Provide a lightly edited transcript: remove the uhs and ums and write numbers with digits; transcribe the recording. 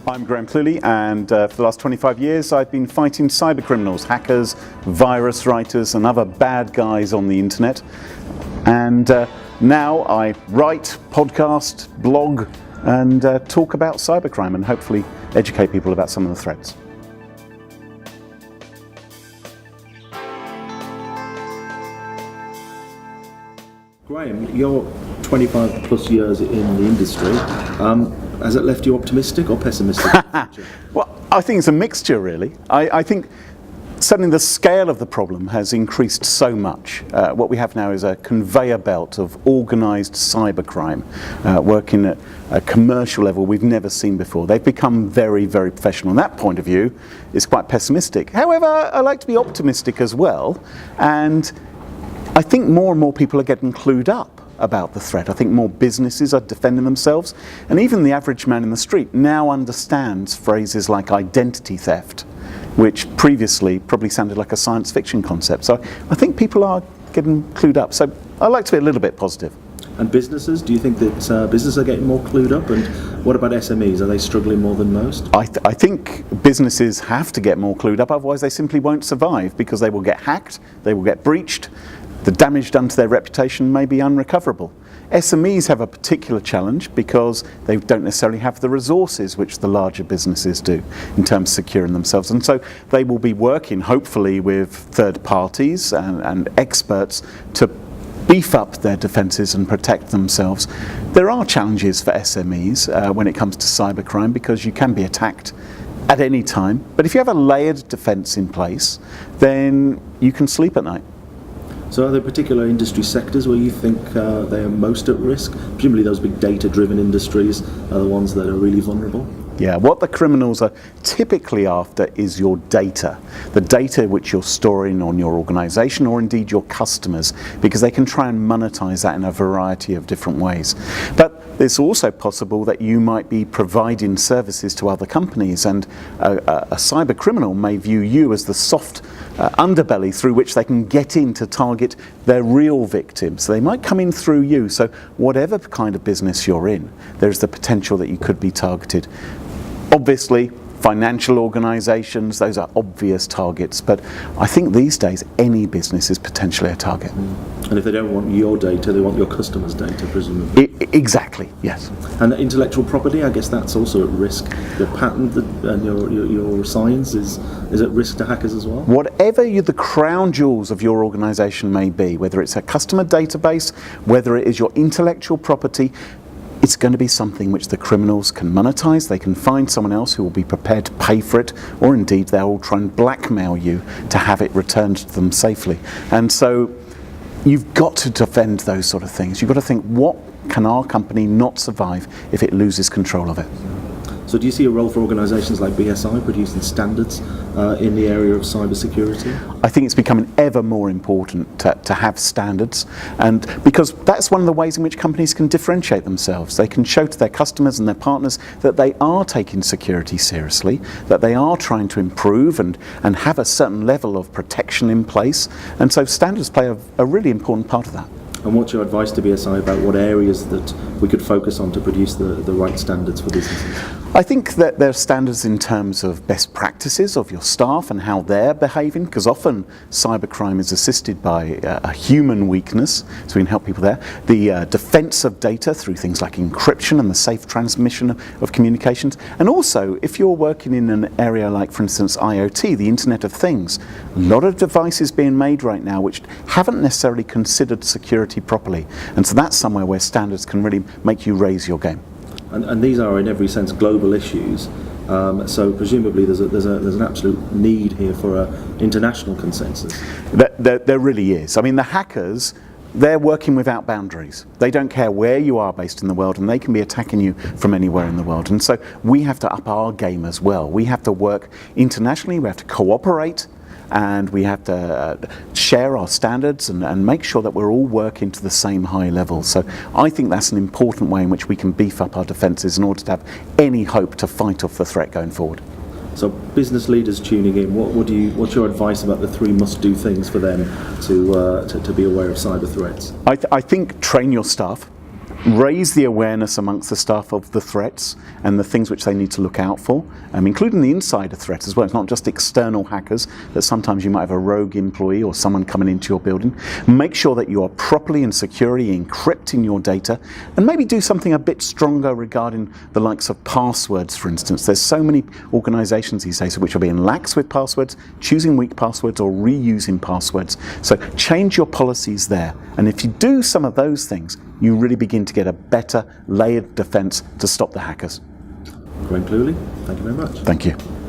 I'm Cluley, and for the last 25 years I've been fighting cyber criminals, hackers, virus writers and other bad guys on the internet. And now I write, podcast, blog and talk about cybercrime and hopefully educate people about some of the threats. Graham, you're 25 plus years in the industry. Has it left you optimistic or pessimistic? Well, I think it's a mixture really. I think suddenly the scale of the problem has increased so much. What we have now is a conveyor belt of organised cybercrime working at a commercial level we've never seen before. They've become very, very professional. And that point of view is quite pessimistic. However, I like to be optimistic as well, and I think more and more people are getting clued up about the threat. I think more businesses are defending themselves, and even the average man in the street now understands phrases like identity theft, which previously probably sounded like a science fiction concept. So I think people are getting clued up. So I like to be a little bit positive. And businesses, do you think that businesses are getting more clued up? And what about SMEs? Are they struggling more than most? I think businesses have to get more clued up, otherwise they simply won't survive, because they will get hacked, they will get breached, the damage done to their reputation may be unrecoverable. SMEs have a particular challenge because they don't necessarily have the resources which the larger businesses do in terms of securing themselves, and so they will be working hopefully with third parties and experts to beef up their defences and protect themselves. There are challenges for SMEs when it comes to cybercrime, because you can be attacked at any time, but if you have a layered defence in place, then you can sleep at night. So are there particular industry sectors where you think they are most at risk? Presumably those big data-driven industries are the ones that are really vulnerable. Yeah, what the criminals are typically after is your data. The data which you're storing on your organisation or indeed your customers, because they can try and monetize that in a variety of different ways. But it's also possible that you might be providing services to other companies, and a cyber criminal may view you as the soft underbelly through which they can get in to target their real victims. They might come in through you. So whatever kind of business you're in, there's the potential that you could be targeted. Obviously, financial organisations, those are obvious targets, but I think these days any business is potentially a target. And if they don't want your data, they want your customers' data, presumably. Exactly, yes. And intellectual property, I guess that's also at risk. Your patent and your science is at risk to hackers as well? Whatever the crown jewels of your organisation may be, whether it's a customer database, whether it is your intellectual property, it's going to be something which the criminals can monetize. They can find someone else who will be prepared to pay for it, or indeed they'll try and blackmail you to have it returned to them safely. And so you've got to defend those sort of things. You've got to think, what can our company not survive if it loses control of it? So do you see a role for organisations like BSI producing standards in the area of cybersecurity? I think it's becoming ever more important to have standards, and because that's one of the ways in which companies can differentiate themselves. They can show to their customers and their partners that they are taking security seriously, that they are trying to improve and have a certain level of protection in place, and so standards play a really important part of that. And what's your advice to BSI about what areas that we could focus on to produce the right standards for businesses? I think that there are standards in terms of best practices of your staff and how they're behaving, because often cybercrime is assisted by a human weakness, so we can help people there. The defense of data through things like encryption and the safe transmission of communications. And also, if you're working in an area like, for instance, IoT, the Internet of Things, a lot of devices being made right now which haven't necessarily considered security properly. And so that's somewhere where standards can really make you raise your game. And these are in every sense global issues, so presumably there's an absolute need here for an international consensus. There really is. I mean, the hackers, they're working without boundaries. They don't care where you are based in the world, and they can be attacking you from anywhere in the world. And so we have to up our game as well. We have to work internationally, we have to cooperate, and we have to share our standards and make sure that we're all working to the same high level. So I think that's an important way in which we can beef up our defences in order to have any hope to fight off the threat going forward. So business leaders tuning in, what's your advice about the 3 must-do things for them to be aware of cyber threats? I think train your staff. raise the awareness amongst the staff of the threats and the things which they need to look out for, including the insider threats as well. It's not just external hackers, that sometimes you might have a rogue employee or someone coming into your building. Make sure that you are properly and securely encrypting your data, and maybe do something a bit stronger regarding the likes of passwords, for instance. There's so many organizations these days which are being lax with passwords, choosing weak passwords or reusing passwords. So change your policies there. And if you do some of those things, you really begin to get a better layered defense to stop the hackers. Graham Cluley, thank you very much. Thank you.